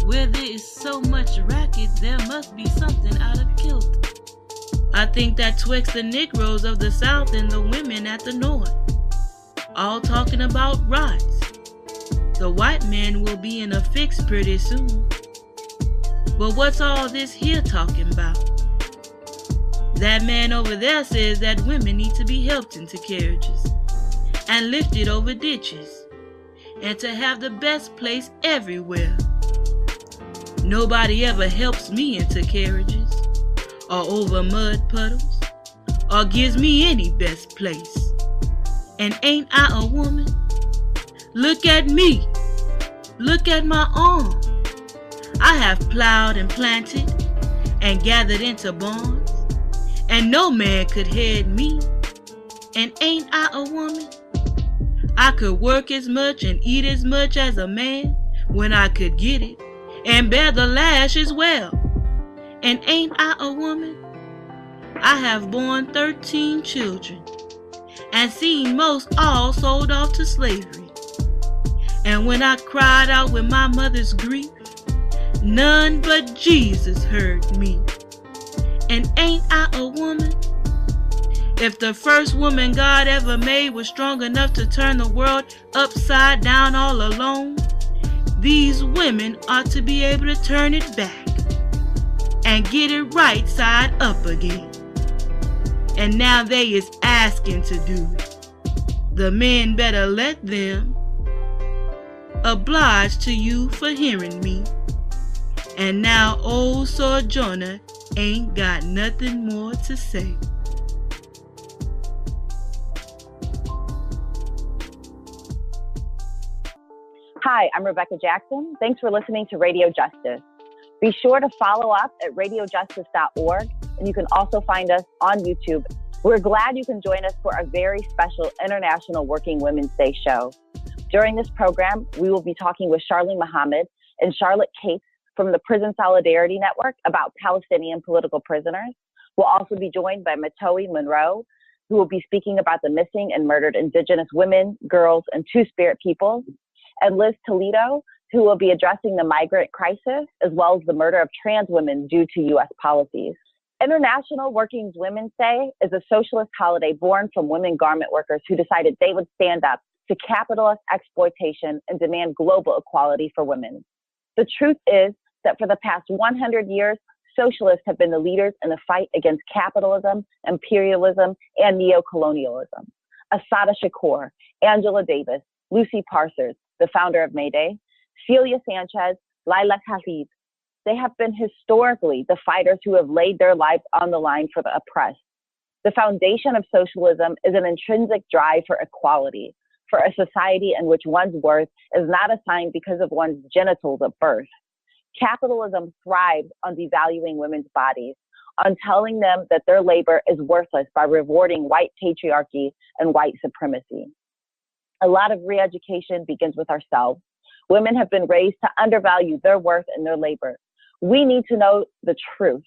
Where there is so much racket, there must be something out of kilter. I think that twixt the Negroes of the South and the women at the North, all talking about rights. The white man will be in a fix pretty soon. But what's all this here talking about? That man over there says that women need to be helped into carriages and lifted over ditches and to have the best place everywhere. Nobody ever helps me into carriages or over mud puddles or gives me any best place. And ain't I a woman? Look at me. Look at my arm. I have plowed and planted and gathered into barns, and no man could head me. And ain't I a woman? I could work as much and eat as much as a man when I could get it, and bear the lash as well. And ain't I a woman? I have borne 13 children, and seen most all sold off to slavery. And when I cried out with my mother's grief, none but Jesus heard me. And ain't I a woman? If the first woman God ever made was strong enough to turn the world upside down all alone, these women ought to be able to turn it back and get it right side up again. And now they is asking to do it. The men better let them. Obliged to you for hearing me. And now old Sojourner ain't got nothing more to say. Hi, I'm Rebecca Jackson. Thanks for listening to Radio Justice. Be sure to follow up at radiojustice.org, and you can also find us on YouTube. We're glad you can join us for a very special International Working Women's Day show. During this program, we will be talking with Charlene Muhammad and Charlotte Cates from the Prison Solidarity Network about Palestinian political prisoners. We'll also be joined by Mahtowin, who will be speaking about the missing and murdered Indigenous women, girls, and Two-Spirit peoples, and Liz Toledo, who will be addressing the migrant crisis, as well as the murder of trans women due to U.S. policies. International Working Women's Day is a socialist holiday born from women garment workers who decided they would stand up to capitalist exploitation and demand global equality for women. The truth is that for the past 100 years, socialists have been the leaders in the fight against capitalism, imperialism, and neocolonialism. Assata Shakur, Angela Davis, Lucy Parsons, the founder of Mayday, Celia Sanchez, Lila Khalid, they have been historically the fighters who have laid their lives on the line for the oppressed. The foundation of socialism is an intrinsic drive for equality, for a society in which one's worth is not assigned because of one's genitals at birth. Capitalism thrives on devaluing women's bodies, on telling them that their labor is worthless by rewarding white patriarchy and white supremacy. A lot of re-education begins with ourselves. Women have been raised to undervalue their worth and their labor. We need to know the truth.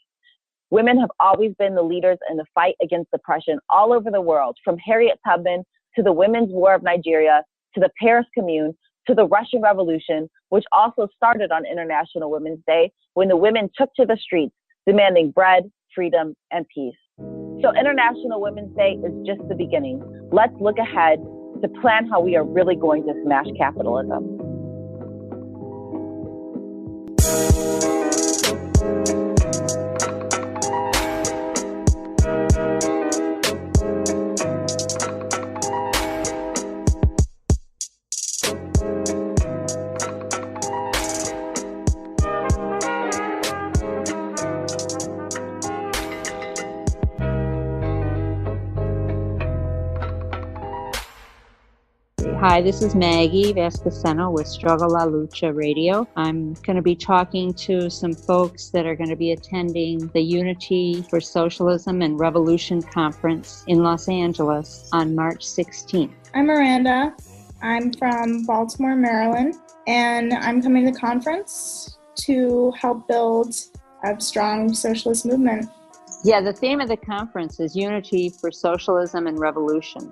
Women have always been the leaders in the fight against oppression all over the world, from Harriet Tubman to the Women's War of Nigeria, to the Paris Commune, to the Russian Revolution, which also started on International Women's Day when the women took to the streets demanding bread, freedom, and peace. So International Women's Day is just the beginning. Let's look ahead to plan how we are really going to smash capitalism. Hi, this is Maggie Vasqueceno with Struggle La Lucha Radio. I'm going to be talking to some folks that are going to be attending the Unity for Socialism and Revolution Conference in Los Angeles on March 16th. I'm Miranda. I'm from Baltimore, Maryland, and I'm coming to the conference to help build a strong socialist movement. Yeah, the theme of the conference is Unity for Socialism and Revolution.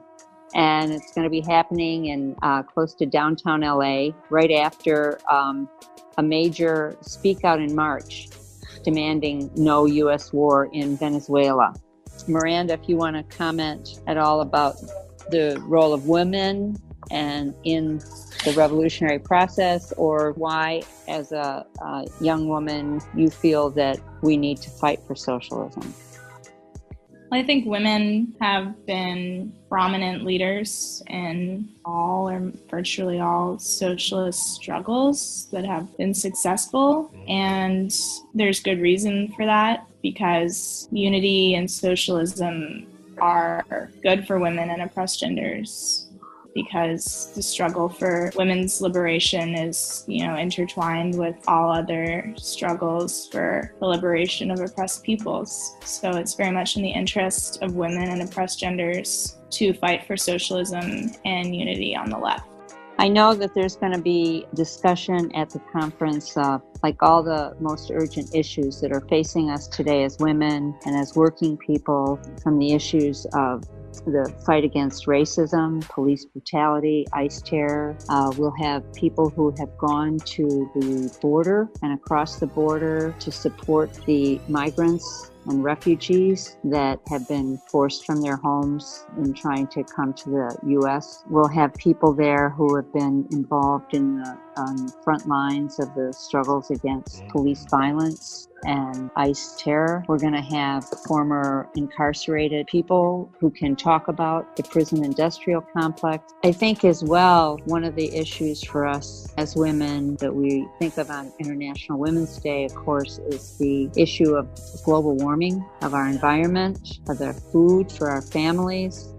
And it's going to be happening in close to downtown LA right after a major speak out in March demanding no U.S. war in Venezuela. Miranda, if you want to comment at all about the role of women and in the revolutionary process, or why, as a young woman, you feel that we need to fight for socialism. I think women have been prominent leaders in all or virtually all socialist struggles that have been successful. And there's good reason for that, because unity and socialism are good for women and oppressed genders, because the struggle for women's liberation is, intertwined with all other struggles for the liberation of oppressed peoples. So it's very much in the interest of women and oppressed genders to fight for socialism and unity on the left. I know that there's going to be discussion at the conference, like all the most urgent issues that are facing us today as women and as working people, from the issues of the fight against racism, police brutality, ICE terror. We'll have people who have gone to the border and across the border to support the migrants and refugees that have been forced from their homes in trying to come to the U.S. We'll have people there who have been involved in the front lines of the struggles against police violence and ICE terror. We're going to have former incarcerated people who can talk about the prison industrial complex. I think as well, one of the issues for us as women that we think of on International Women's Day, of course, is the issue of global warming, of our environment, of the food for our families.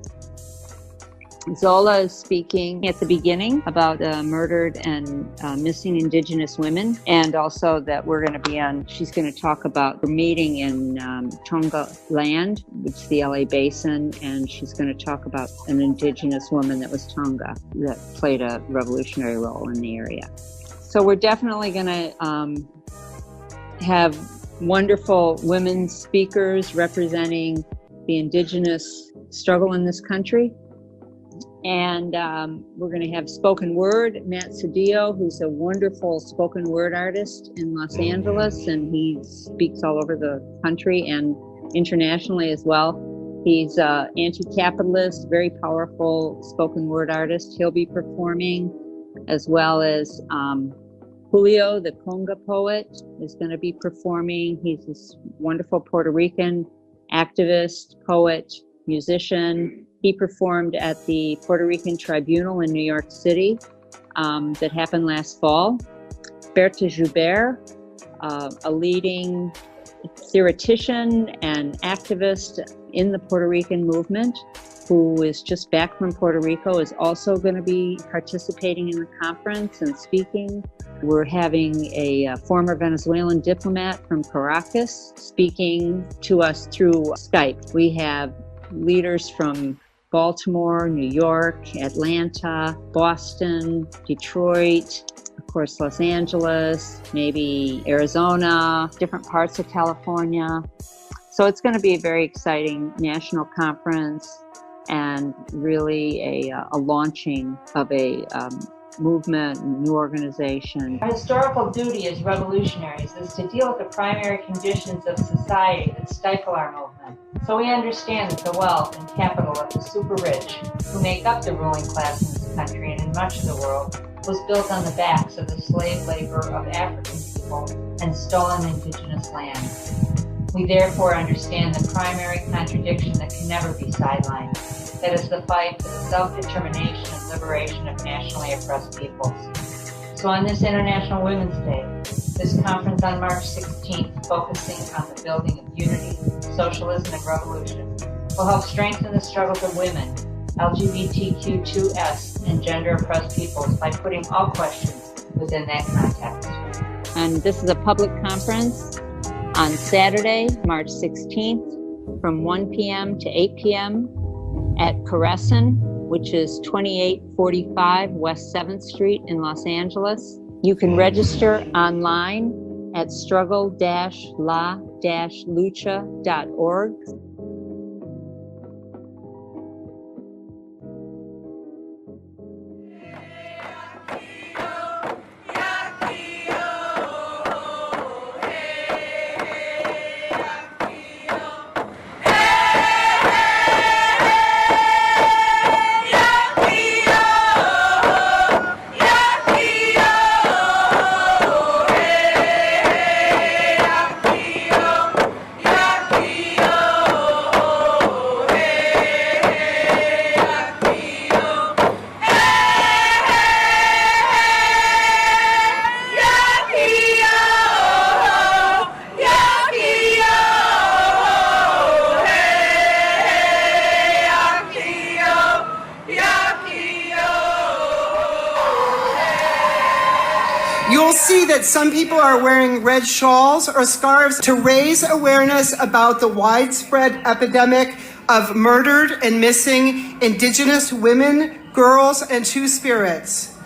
Zola is speaking at the beginning about murdered and missing Indigenous women, and also that we're going to be she's going to talk about the meeting in Tonga land, which is the LA Basin, and she's going to talk about an Indigenous woman that was Tonga that played a revolutionary role in the area. So we're definitely going to have wonderful women speakers representing the Indigenous struggle in this country. And we're going to have spoken word. Matt Cedillo, who's a wonderful spoken word artist in Los Angeles, and he speaks all over the country and internationally as well. He's anti-capitalist, very powerful spoken word artist. He'll be performing, as well as Julio, the conga poet, is going to be performing. He's this wonderful Puerto Rican activist, poet, musician. He performed at the Puerto Rican Tribunal in New York City that happened last fall. Berta Joubert, a leading theoretician and activist in the Puerto Rican movement, who is just back from Puerto Rico, is also going to be participating in the conference and speaking. We're having a former Venezuelan diplomat from Caracas speaking to us through Skype. We have leaders from Baltimore, New York, Atlanta, Boston, Detroit, of course, Los Angeles, maybe Arizona, different parts of California. So it's going to be a very exciting national conference and really a launching of a movement, new organization. Our historical duty as revolutionaries is to deal with the primary conditions of society that stifle our movement. So we understand that the wealth and capital of the super rich, who make up the ruling class in this country and in much of the world, was built on the backs of the slave labor of African people and stolen indigenous land. We therefore understand the primary contradiction that can never be sidelined, that is the fight for the self-determination and liberation of nationally oppressed peoples. So on this International Women's Day, this conference on March 16th, focusing on the building of unity, socialism, and revolution, will help strengthen the struggles of women, LGBTQ2S, and gender-oppressed peoples by putting all questions within that context. And this is a public conference on Saturday, March 16th, from 1 p.m. to 8 p.m. at Crescent, which is 2845 West 7th Street in Los Angeles. You can register online at struggle-la-lucha.org. that some people are wearing red shawls or scarves to raise awareness about the widespread epidemic of murdered and missing Indigenous women, girls, and two-spirits.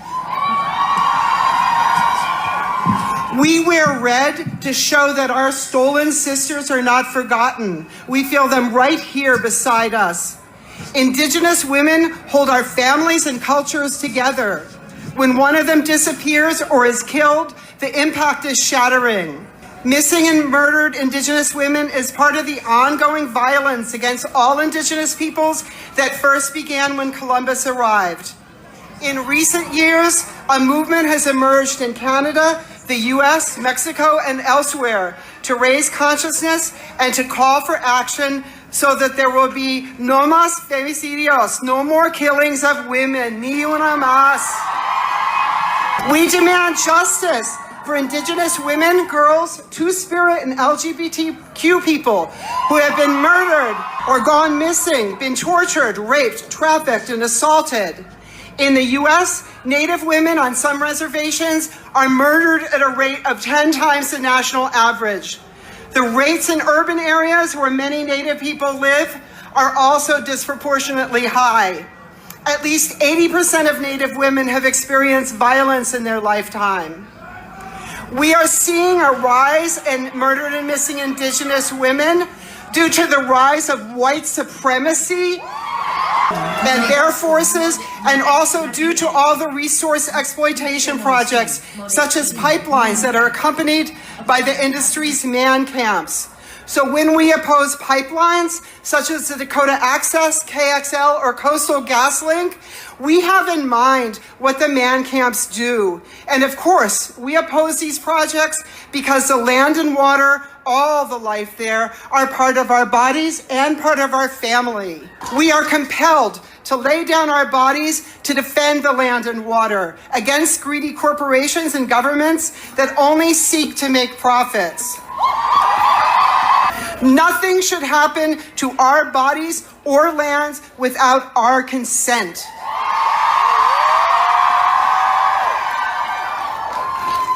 We wear red to show that our stolen sisters are not forgotten. We feel them right here beside us. Indigenous women hold our families and cultures together. When one of them disappears or is killed, the impact is shattering. Missing and murdered Indigenous women is part of the ongoing violence against all Indigenous peoples that first began when Columbus arrived. In recent years, a movement has emerged in Canada, the US, Mexico, and elsewhere to raise consciousness and to call for action so that there will be no más femicidios, no more killings of women, ni una más. We demand justice for Indigenous women, girls, Two-Spirit, and LGBTQ people who have been murdered or gone missing, been tortured, raped, trafficked, and assaulted. In the US, Native women on some reservations are murdered at a rate of 10 times the national average. The rates in urban areas where many Native people live are also disproportionately high. At least 80% of Native women have experienced violence in their lifetime. We are seeing a rise in murdered and missing Indigenous women due to the rise of white supremacy and their forces, and also due to all the resource exploitation projects, such as pipelines that are accompanied by the industry's man camps. So when we oppose pipelines, such as the Dakota Access, KXL, or Coastal GasLink, we have in mind what the man camps do. And of course, we oppose these projects because the land and water, all the life there, are part of our bodies and part of our family. We are compelled to lay down our bodies to defend the land and water against greedy corporations and governments that only seek to make profits. Nothing should happen to our bodies or lands without our consent.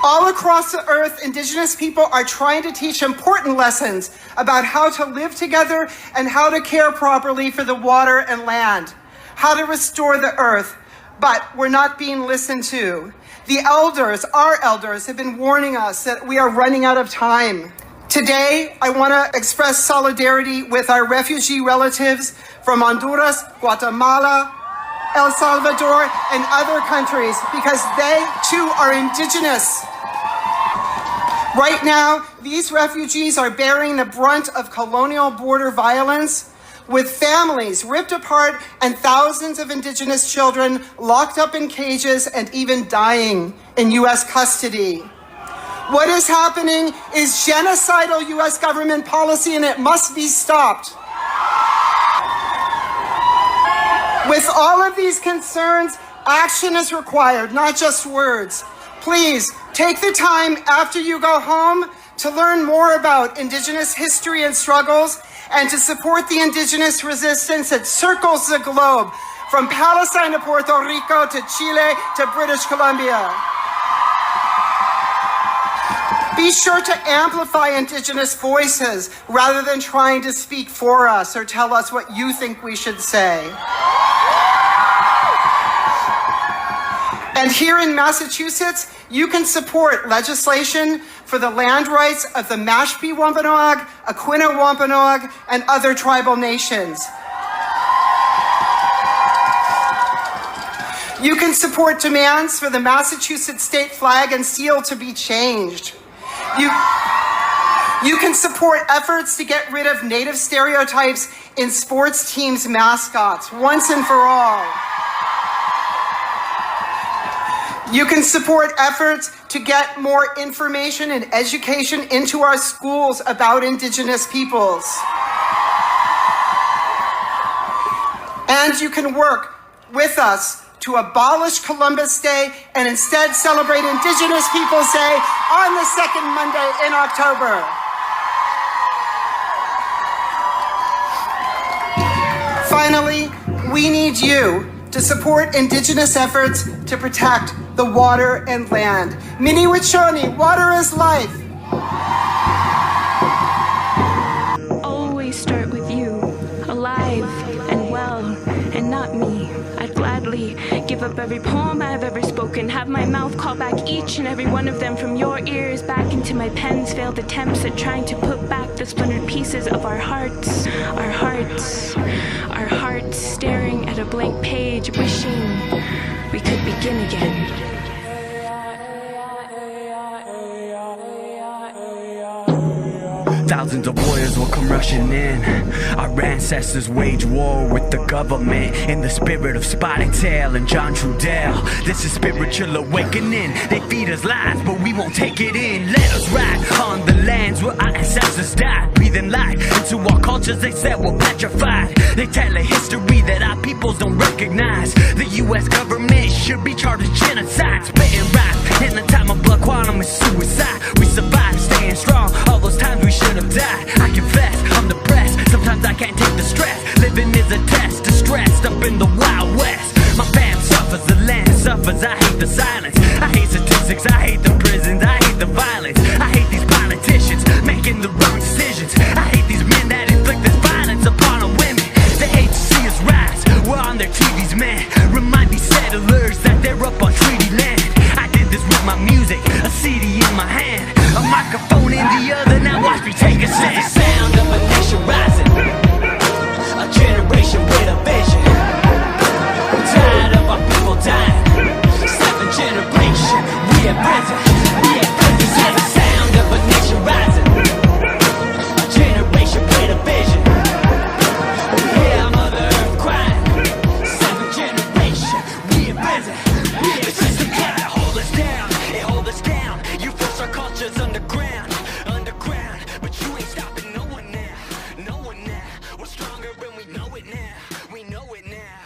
All across the earth, Indigenous people are trying to teach important lessons about how to live together and how to care properly for the water and land, how to restore the earth, but we're not being listened to. The elders, our elders, have been warning us that we are running out of time. Today, I want to express solidarity with our refugee relatives from Honduras, Guatemala, El Salvador, and other countries because they too are Indigenous. Right now, these refugees are bearing the brunt of colonial border violence, with families ripped apart and thousands of Indigenous children locked up in cages and even dying in U.S. custody. What is happening is genocidal U.S. government policy, and it must be stopped. With all of these concerns, action is required, not just words. Please take the time after you go home to learn more about Indigenous history and struggles and to support the Indigenous resistance that circles the globe, from Palestine to Puerto Rico to Chile to British Columbia. Be sure to amplify Indigenous voices rather than trying to speak for us or tell us what you think we should say. And here in Massachusetts, you can support legislation for the land rights of the Mashpee Wampanoag, Aquinnah Wampanoag, and other tribal nations. You can support demands for the Massachusetts state flag and seal to be changed. You can support efforts to get rid of Native stereotypes in sports teams' mascots once and for all. You can support efforts to get more information and education into our schools about Indigenous peoples. And you can work with us to abolish Columbus Day and instead celebrate Indigenous Peoples Day on the second Monday in October. Finally, we need you, to support Indigenous efforts to protect the water and land. Mini Wachoni, water is life. Always start with you, alive and well, and not me. I'd gladly give up every poem I've ever spoken, have my mouth call back each and every one of them from your ears back into my pen's failed attempts at trying to put back the splintered pieces of our hearts, staring at a blank page, wishing we could begin again. Thousands of warriors will come rushing in. Our ancestors wage war with the government in the spirit of Spotted Tail and John Trudell. This is spiritual awakening. They feed us lies, but we won't take it in. Let us ride on the lands where our ancestors died, breathing life into our cultures they said were petrified. They tell a history that our peoples don't recognize. The U.S. government should be charged with genocide, spitting rap in the time of blood quantum is suicide. We survived, staying strong. All those times we should have died. I confess, I'm depressed. Sometimes I can't take the stress. Living is a test, distressed up in the Wild West. My fam suffers, the land suffers. I hate the silence. I hate statistics. I hate the prisons. I hate the violence. I hate these politicians making the wrong decisions. I hate these men that inflict this violence upon our women. They hate to see us rise. We're on their TVs, man. Remind these settlers that they're up on treaty land. I did this with my music, a CD in my hand, a microphone in the other. Now watch me take a stand. The sound of a nation rising, a generation with a vision. We're tired of our people dying. 7th generation, we have risen. We have risen. This is the sound of a nation rising, a generation with a vision. We hear Mother Earth crying. 7th generation, we have risen. We have risen. The cloud hold us down. It hold us down. You force our cultures underground, but you ain't stopping no one now. We're stronger and we know it now.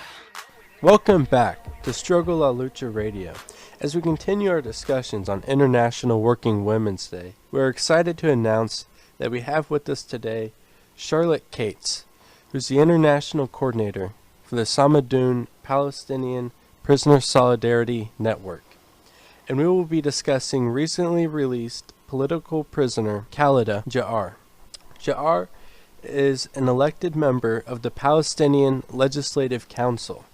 Welcome back to Struggle La Lucha Radio. As we continue our discussions on International Working Women's Day, we're excited to announce that we have with us today Charlotte Cates, who's the International Coordinator for the Samidoun Palestinian Prisoner Solidarity Network. And we will be discussing recently released political prisoner Khalida Jarrar. Jarrar is an elected member of the Palestinian Legislative Council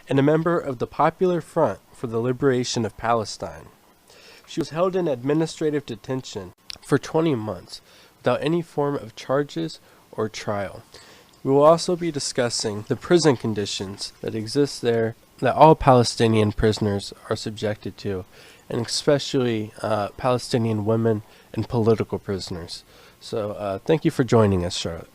and a member of the Popular Front for the Liberation of Palestine. She was held in administrative detention for 20 months without any form of charges or trial. We will also be discussing the prison conditions that exist there that all Palestinian prisoners are subjected to, and especially Palestinian women and political prisoners. So thank you for joining us, Charlotte.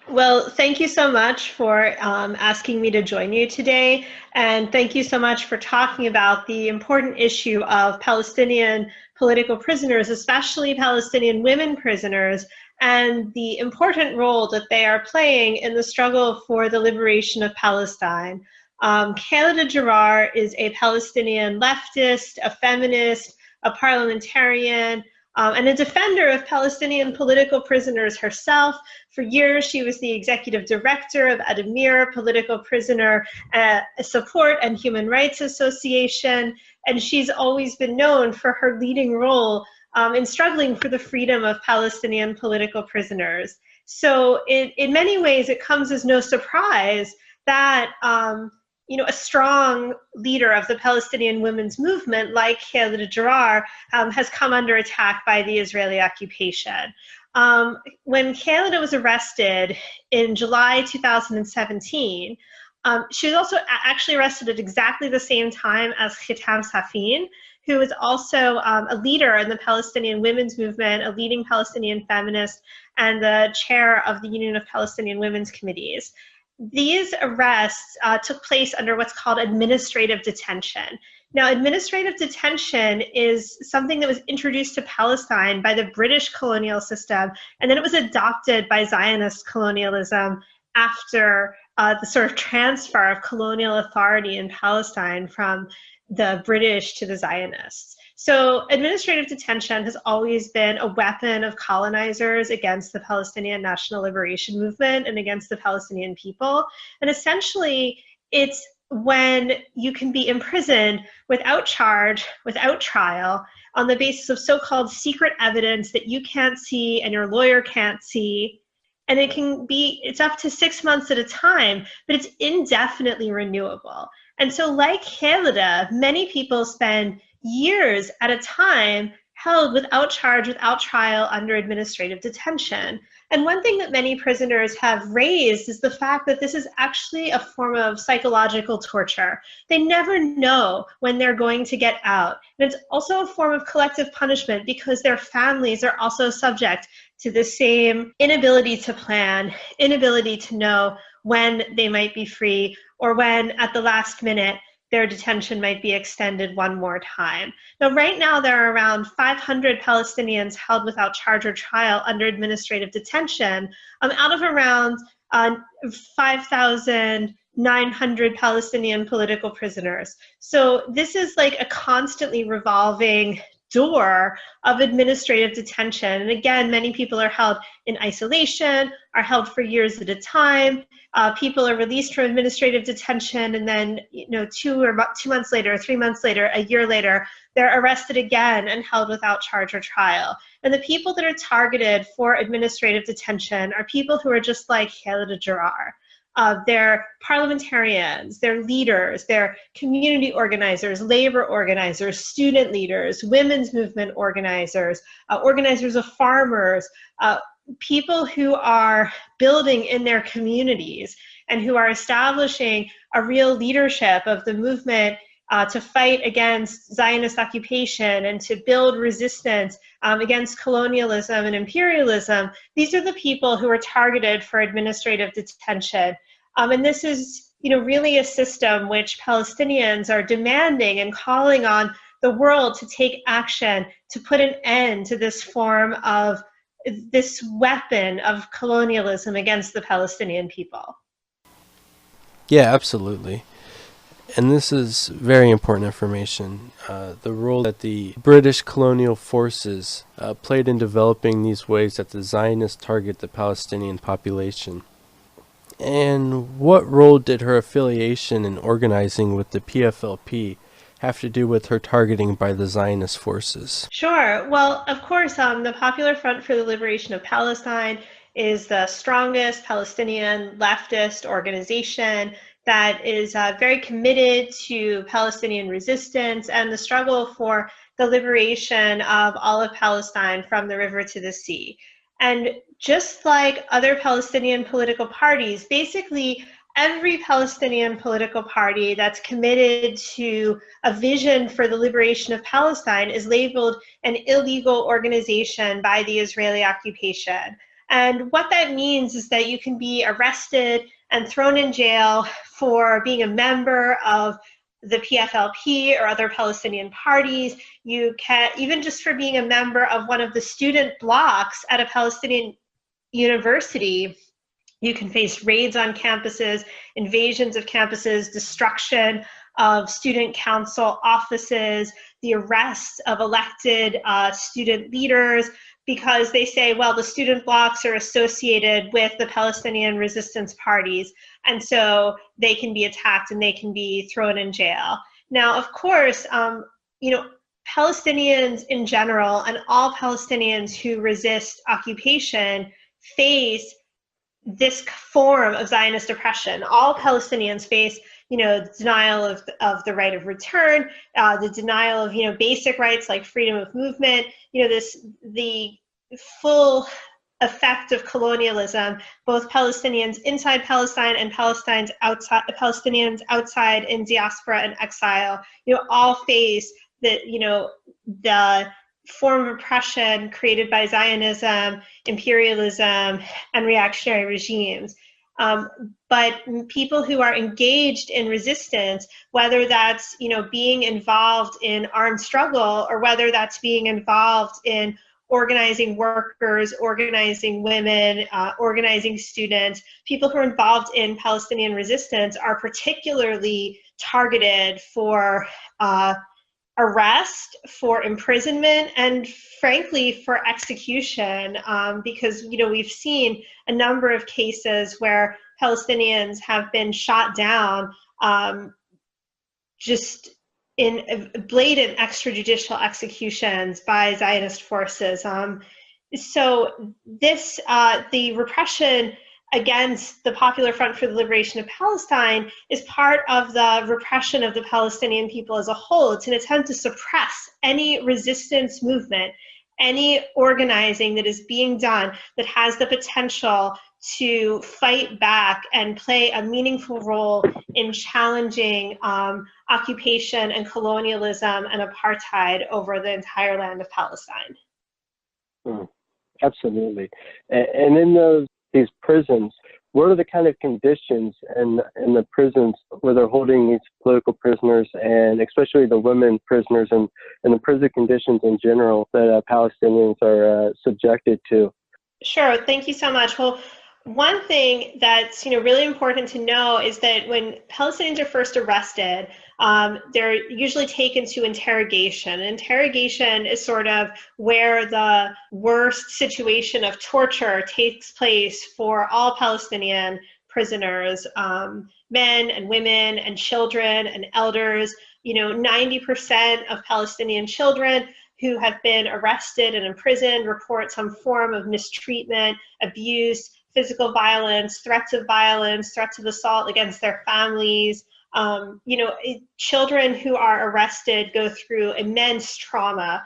Well, thank you so much for asking me to join you today. And thank you so much for talking about the important issue of Palestinian political prisoners, especially Palestinian women prisoners, and the important role that they are playing in the struggle for the liberation of Palestine. Khalida Jarrar is a Palestinian leftist, a feminist, a parliamentarian, and a defender of Palestinian political prisoners herself. For years, she was the executive director of Adamir Political Prisoner Support and Human Rights Association, and she's always been known for her leading role in struggling for the freedom of Palestinian political prisoners. So in many ways, it comes as no surprise that a strong leader of the Palestinian women's movement, like Khalida Jarrar, has come under attack by the Israeli occupation. When Khalida was arrested in July 2017, she was also actually arrested at exactly the same time as Khitam Safin, who is also a leader in the Palestinian women's movement, a leading Palestinian feminist, and the chair of the Union of Palestinian Women's Committees. These arrests took place under what's called administrative detention. Now, administrative detention is something that was introduced to Palestine by the British colonial system, and then it was adopted by Zionist colonialism after the sort of transfer of colonial authority in Palestine from the British to the Zionists. So administrative detention has always been a weapon of colonizers against the Palestinian National Liberation Movement and against the Palestinian people. And essentially, it's when you can be imprisoned without charge, without trial, on the basis of so-called secret evidence that you can't see and your lawyer can't see. And it's up to 6 months at a time, but it's indefinitely renewable. And so like Khalida, many people spend years at a time held without charge, without trial, under administrative detention. And one thing that many prisoners have raised is the fact that this is actually a form of psychological torture. They never know when they're going to get out. And it's also a form of collective punishment because their families are also subject to the same inability to plan, inability to know when they might be free, or when at the last minute their detention might be extended one more time. Now, right now, there are around 500 Palestinians held without charge or trial under administrative detention, out of around 5,900 Palestinian political prisoners. So this is like a constantly revolving door of administrative detention. And again, many people are held in isolation, are held for years at a time. People are released from administrative detention, and then 2 months later, 3 months later, a year later, they're arrested again and held without charge or trial. And the people that are targeted for administrative detention are people who are just like Khalida Jarrar. They're parliamentarians, they're leaders, they're community organizers, labor organizers, student leaders, women's movement organizers, organizers of farmers, people who are building in their communities and who are establishing a real leadership of the movement to fight against Zionist occupation and to build resistance against colonialism and imperialism. These are the people who are targeted for administrative detention. And this is, really a system which Palestinians are demanding and calling on the world to take action to put an end to this form of this weapon of colonialism against the Palestinian people. Yeah, absolutely. And this is very important information. The role that the British colonial forces played in developing these ways that the Zionists target the Palestinian population. And what role did her affiliation in organizing with the PFLP have to do with her targeting by the Zionist forces? Sure. Well, of course, the Popular Front for the Liberation of Palestine is the strongest Palestinian leftist organization that is very committed to Palestinian resistance and the struggle for the liberation of all of Palestine from the river to the sea. And just like other Palestinian political parties, basically every Palestinian political party that's committed to a vision for the liberation of Palestine is labeled an illegal organization by the Israeli occupation. And what that means is that you can be arrested and thrown in jail for being a member of the PFLP or other Palestinian parties. You can, even just for being a member of one of the student blocks at a Palestinian university, you can face raids on campuses, invasions of campuses, destruction of student council offices, the arrest of elected student leaders, because they say, well, the student blocks are associated with the Palestinian resistance parties, and so they can be attacked and they can be thrown in jail. Now, of course, Palestinians in general and all Palestinians who resist occupation face this form of Zionist oppression. All Palestinians face, the denial of the right of return, the denial of, basic rights like freedom of movement, the full effect of colonialism. Both Palestinians inside Palestine and Palestinians outside in diaspora and exile, all face the form of oppression created by Zionism, imperialism, and reactionary regimes. But people who are engaged in resistance, whether that's being involved in armed struggle or whether that's being involved in organizing workers, organizing women, organizing students, people who are involved in Palestinian resistance are particularly targeted for arrest, for imprisonment, and frankly for execution, because we've seen a number of cases where Palestinians have been shot down just in blatant extrajudicial executions by Zionist forces. So this, the repression against the Popular Front for the Liberation of Palestine is part of the repression of the Palestinian people as a whole. It's an attempt to suppress any resistance movement, any organizing that is being done that has the potential to fight back and play a meaningful role in challenging occupation and colonialism and apartheid over the entire land of Palestine. Absolutely. And in these prisons, what are the kind of conditions in the prisons where they're holding these political prisoners, and especially the women prisoners, and the prison conditions in general that Palestinians are subjected to? Sure, thank you so much. Well, one thing that's really important to know is that when Palestinians are first arrested, they're usually taken to interrogation. Interrogation is sort of where the worst situation of torture takes place for all Palestinian prisoners, men and women and children and elders. 90% of Palestinian children who have been arrested and imprisoned report some form of mistreatment, abuse, physical violence, threats of assault against their families. Children who are arrested go through immense trauma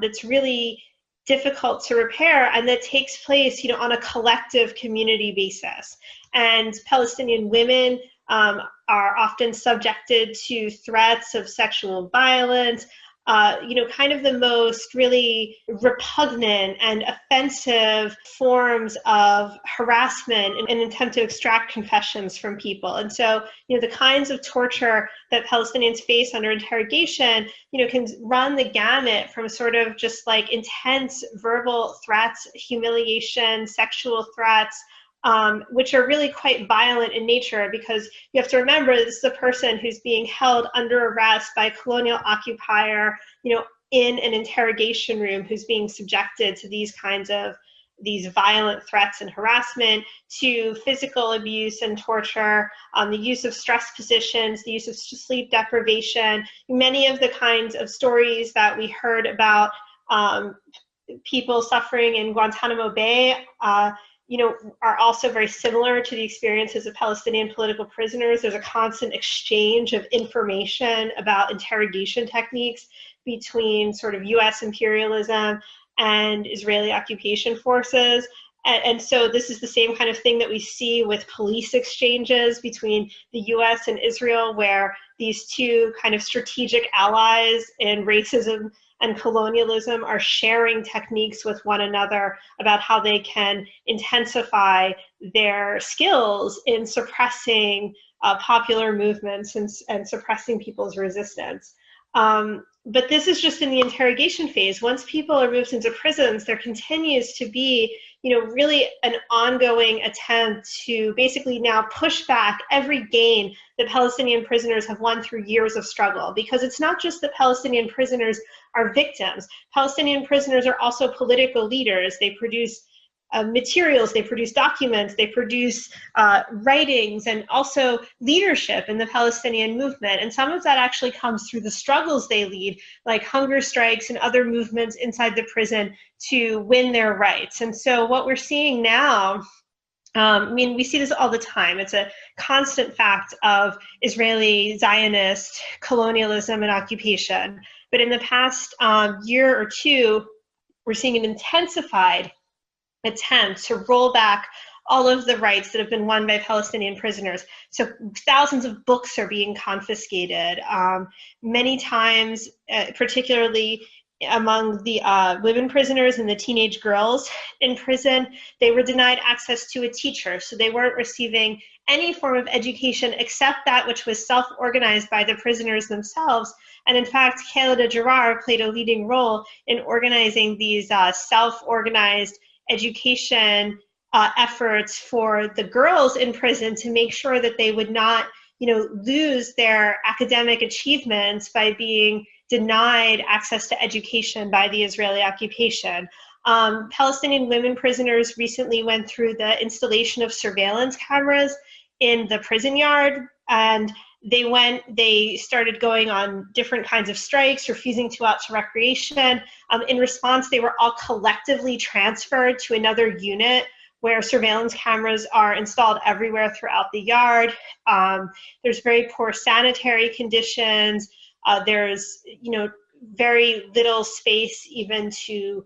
that's really difficult to repair, and that takes place, on a collective community basis. And Palestinian women are often subjected to threats of sexual violence, kind of the most really repugnant and offensive forms of harassment in an attempt to extract confessions from people. And so, the kinds of torture that Palestinians face under interrogation, can run the gamut from sort of just like intense verbal threats, humiliation, sexual threats, which are really quite violent in nature, because you have to remember this is a person who's being held under arrest by a colonial occupier, in an interrogation room, who's being subjected to these violent threats and harassment, to physical abuse and torture, the use of stress positions, the use of sleep deprivation. Many of the kinds of stories that we heard about people suffering in Guantanamo Bay are also very similar to the experiences of Palestinian political prisoners. There's a constant exchange of information about interrogation techniques between sort of US imperialism and Israeli occupation forces. And so this is the same kind of thing that we see with police exchanges between the US and Israel, where these two kind of strategic allies in racism and colonialism are sharing techniques with one another about how they can intensify their skills in suppressing popular movements and suppressing people's resistance. But this is just in the interrogation phase. Once people are moved into prisons, there continues to be, really an ongoing attempt to basically now push back every gain that Palestinian prisoners have won through years of struggle. Because it's not just that Palestinian prisoners are victims. Palestinian prisoners are also political leaders. They produce materials, they produce documents, they produce writings, and also leadership in the Palestinian movement. And some of that actually comes through the struggles they lead, like hunger strikes and other movements inside the prison to win their rights. And so what we're seeing now, we see this all the time. It's a constant fact of Israeli Zionist colonialism and occupation. But in the past year or two, we're seeing an intensified attempt to roll back all of the rights that have been won by Palestinian prisoners. So thousands of books are being confiscated. Many times, particularly among the women prisoners and the teenage girls in prison, they were denied access to a teacher. So they weren't receiving any form of education except that which was self-organized by the prisoners themselves. And in fact, Khalida Jarrar played a leading role in organizing these self-organized education efforts for the girls in prison to make sure that they would not, lose their academic achievements by being denied access to education by the Israeli occupation. Palestinian women prisoners recently went through the installation of surveillance cameras in the prison yard, and They started going on different kinds of strikes, refusing to go out to recreation. In response, they were all collectively transferred to another unit where surveillance cameras are installed everywhere throughout the yard. There's very poor sanitary conditions. There's, very little space even to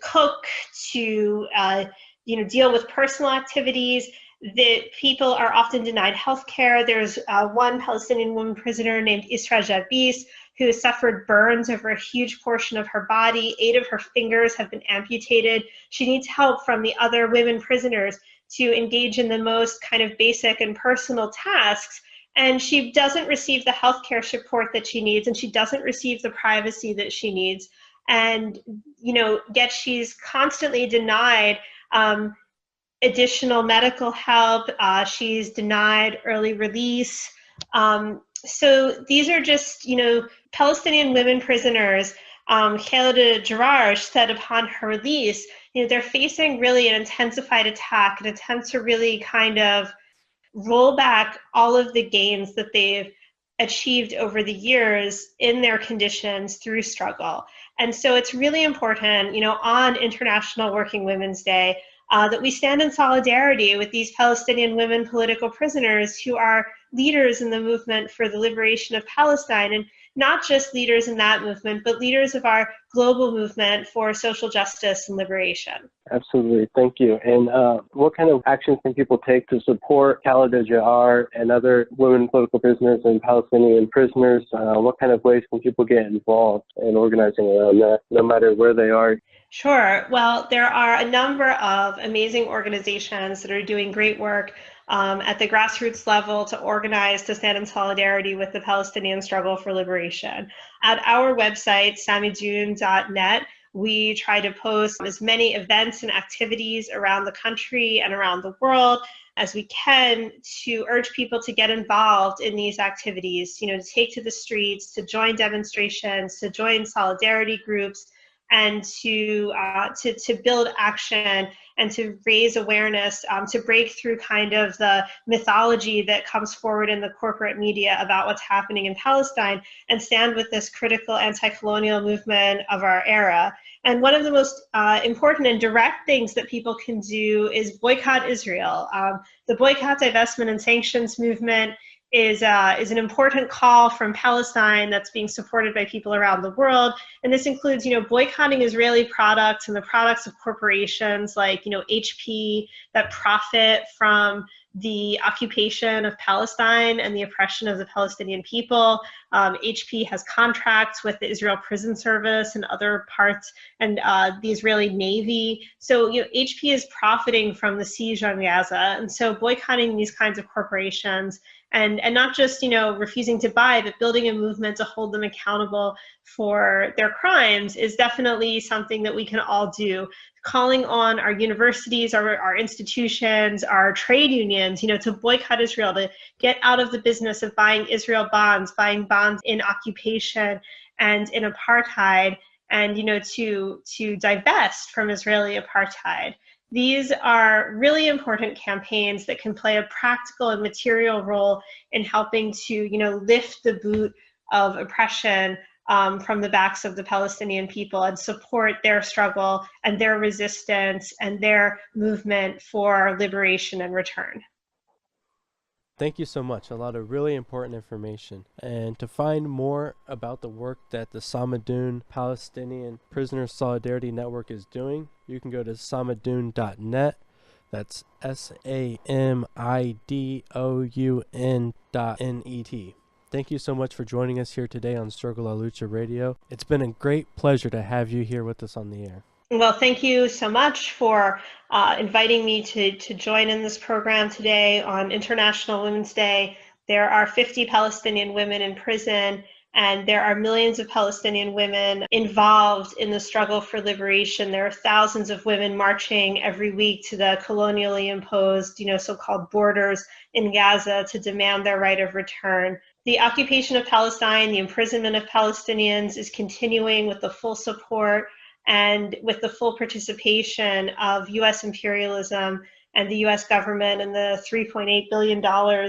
cook, to deal with personal activities. The people are often denied health care. There's one Palestinian woman prisoner named Isra Jabis who suffered burns over a huge portion of her body. 8 of her fingers have been amputated. She needs help from the other women prisoners to engage in the most kind of basic and personal tasks. And she doesn't receive the healthcare support that she needs, and she doesn't receive the privacy that she needs. And, yet she's constantly denied additional medical help. She's denied early release. So these are just, Palestinian women prisoners. Khalida Jarrar said upon her release, they're facing really an intensified attack, an attempt to really kind of roll back all of the gains that they've achieved over the years in their conditions through struggle. And so it's really important, on International Working Women's Day, that we stand in solidarity with these Palestinian women political prisoners who are leaders in the movement for the liberation of Palestine, and not just leaders in that movement, but leaders of our global movement for social justice and liberation. Absolutely. Thank you. And what kind of actions can people take to support Khalida Jarrar and other women political prisoners and Palestinian prisoners? What kind of ways can people get involved in organizing around that, no matter where they are? Sure. Well, there are a number of amazing organizations that are doing great work at the grassroots level to organize, to stand in solidarity with the Palestinian struggle for liberation. At our website, Samidoun.net, we try to post as many events and activities around the country and around the world as we can to urge people to get involved in these activities, to take to the streets, to join demonstrations, to join solidarity groups, and to build action and to raise awareness, to break through kind of the mythology that comes forward in the corporate media about what's happening in Palestine, and stand with this critical anti-colonial movement of our era. And one of the most important and direct things that people can do is boycott Israel. The boycott, divestment, and sanctions movement is an important call from Palestine that's being supported by people around the world. And this includes, boycotting Israeli products and the products of corporations like, HP that profit from the occupation of Palestine and the oppression of the Palestinian people. HP has contracts with the Israel Prison Service and other parts, and the Israeli Navy. So, HP is profiting from the siege on Gaza. And so boycotting these kinds of corporations and not just, refusing to buy, but building a movement to hold them accountable for their crimes is definitely something that we can all do. Calling on our universities, our institutions, our trade unions, to boycott Israel, to get out of the business of buying Israel bonds, buying bonds in occupation and in apartheid, and, to divest from Israeli apartheid. These are really important campaigns that can play a practical and material role in helping to, lift the boot of oppression from the backs of the Palestinian people and support their struggle and their resistance and their movement for liberation and return. Thank you so much. A lot of really important information. And to find more about the work that the Samidoun Palestinian Prisoner Solidarity Network is doing, you can go to samidoun.net. That's SAMIDOUN.net. Thank you so much for joining us here today on Struggle La Lucha Radio. It's been a great pleasure to have you here with us on the air. Well, thank you so much for inviting me to join in this program today on International Women's Day. There are 50 Palestinian women in prison, and there are millions of Palestinian women involved in the struggle for liberation. There are thousands of women marching every week to the colonially imposed, so-called borders in Gaza to demand their right of return. The occupation of Palestine, the imprisonment of Palestinians is continuing with the full support and with the full participation of U.S. imperialism and the US government and the $3.8 billion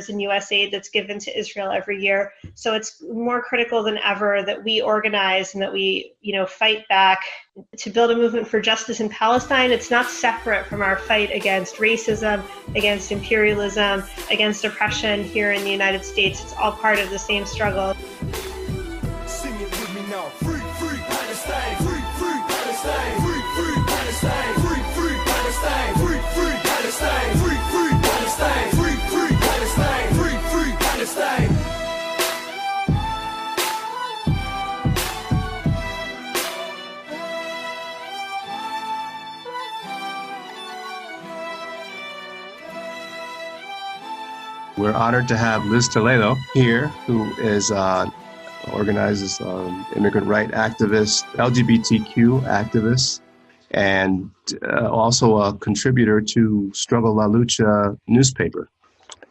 in US aid that's given to Israel every year. So it's more critical than ever that we organize and that we, fight back to build a movement for justice in Palestine. It's not separate from our fight against racism, against imperialism, against oppression here in the United States. It's all part of the same struggle. Sing it with me now. Free, free Palestine. Free, free Palestine. Free, free Palestine. Free, free Palestine. Free, free Palestine. Free, free Palestine. Free, free Palestine. Free, free Palestine. We're honored to have Liz Toledo here, who is organizes immigrant right activist, LGBTQ activist, and also a contributor to Struggle La Lucha newspaper.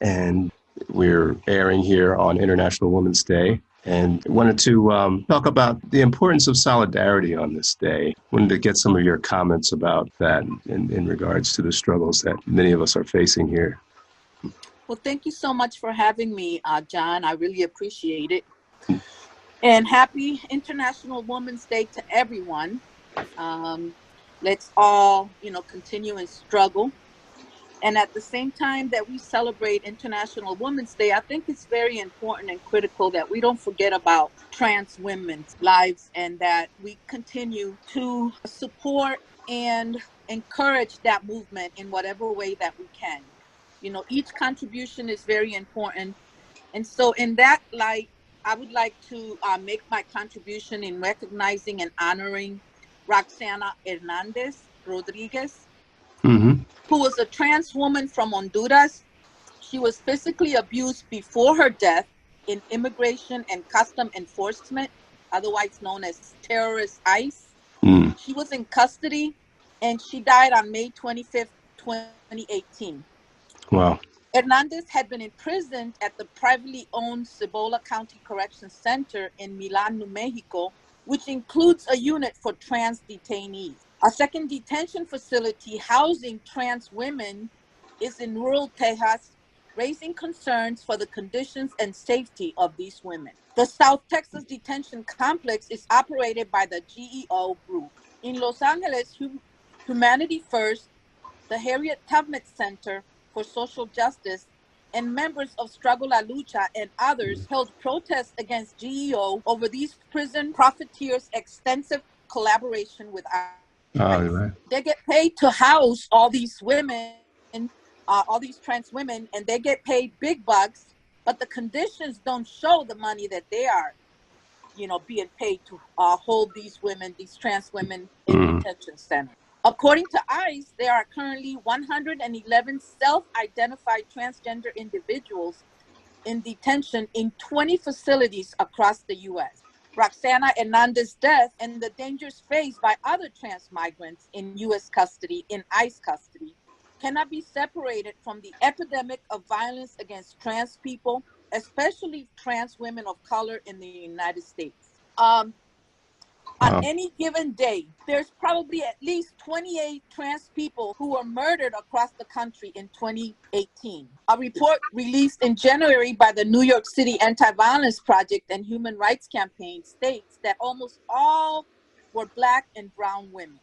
And we're airing here on International Women's Day, and wanted to talk about the importance of solidarity on this day. Wanted to get some of your comments about that in regards to the struggles that many of us are facing here. Well, thank you so much for having me, John. I really appreciate it. And happy International Women's Day to everyone. Let's all, continue and struggle. And at the same time that we celebrate International Women's Day, I think it's very important and critical that we don't forget about trans women's lives and that we continue to support and encourage that movement in whatever way that we can. Each contribution is very important. And so in that light, I would like to make my contribution in recognizing and honoring Roxsana Hernández Rodríguez, who was a trans woman from Honduras. She was physically abused before her death in immigration and custom enforcement, otherwise known as terrorist ICE. She was in custody and she died on May 25th, 2018. Wow. Hernández had been imprisoned at the privately owned Cibola County Correction Center in Milan, New Mexico, which includes a unit for trans detainees. A second detention facility housing trans women is in rural Texas, raising concerns for the conditions and safety of these women. The South Texas Detention Complex is operated by the GEO Group. In Los Angeles, Humanity First, the Harriet Tubman Center for Social Justice, and members of Struggle La Lucha and others held protests against GEO over these prison profiteers' extensive collaboration with ICE. Right. They get paid to house all these women, all these trans women, and they get paid big bucks, but the conditions don't show the money that they are, being paid to hold these women, these trans women in detention centers. According to ICE, there are currently 111 self-identified transgender individuals in detention in 20 facilities across the U.S. Roxsana Hernández's death and the dangers faced by other trans migrants in U.S. custody, in ICE custody, cannot be separated from the epidemic of violence against trans people, especially trans women of color in the United States. On any given day, there's probably at least 28 trans people who were murdered across the country in 2018. A report released in January by the New York City Anti-Violence Project and Human Rights Campaign states that almost all were Black and brown women.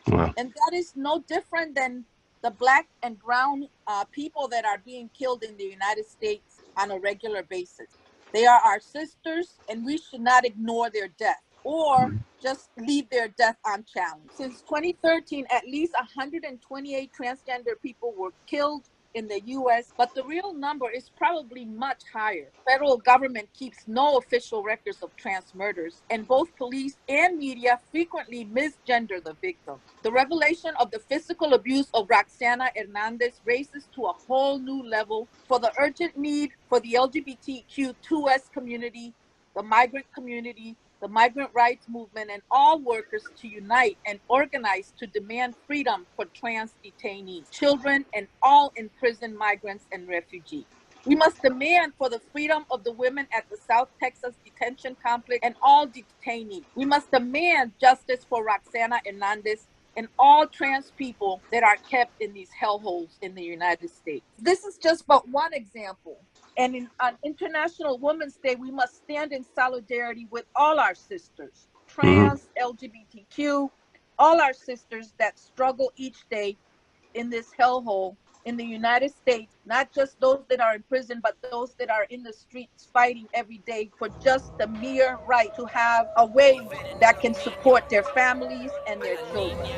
Wow. And that is no different than the Black and brown people that are being killed in the United States on a regular basis. They are our sisters, and we should not ignore their death or just leave their death unchallenged. Since 2013, at least 128 transgender people were killed in the U.S., but the real number is probably much higher. Federal government keeps no official records of trans murders, and both police and media frequently misgender the victim. The revelation of the physical abuse of Roxsana Hernández raises to a whole new level for the urgent need for the LGBTQ2S community, the migrant community, the migrant rights movement, and all workers to unite and organize to demand freedom for trans detainees, children, and all imprisoned migrants and refugees. We must demand for the freedom of the women at the South Texas Detention Complex and all detainees. We must demand justice for Roxsana Hernández and all trans people that are kept in these hellholes in the United States. This is just but one example. And on International Women's Day, we must stand in solidarity with all our sisters, trans, LGBTQ, all our sisters that struggle each day in this hellhole in the United States, not just those that are in prison, but those that are in the streets fighting every day for just the mere right to have a wage that can support their families and their children.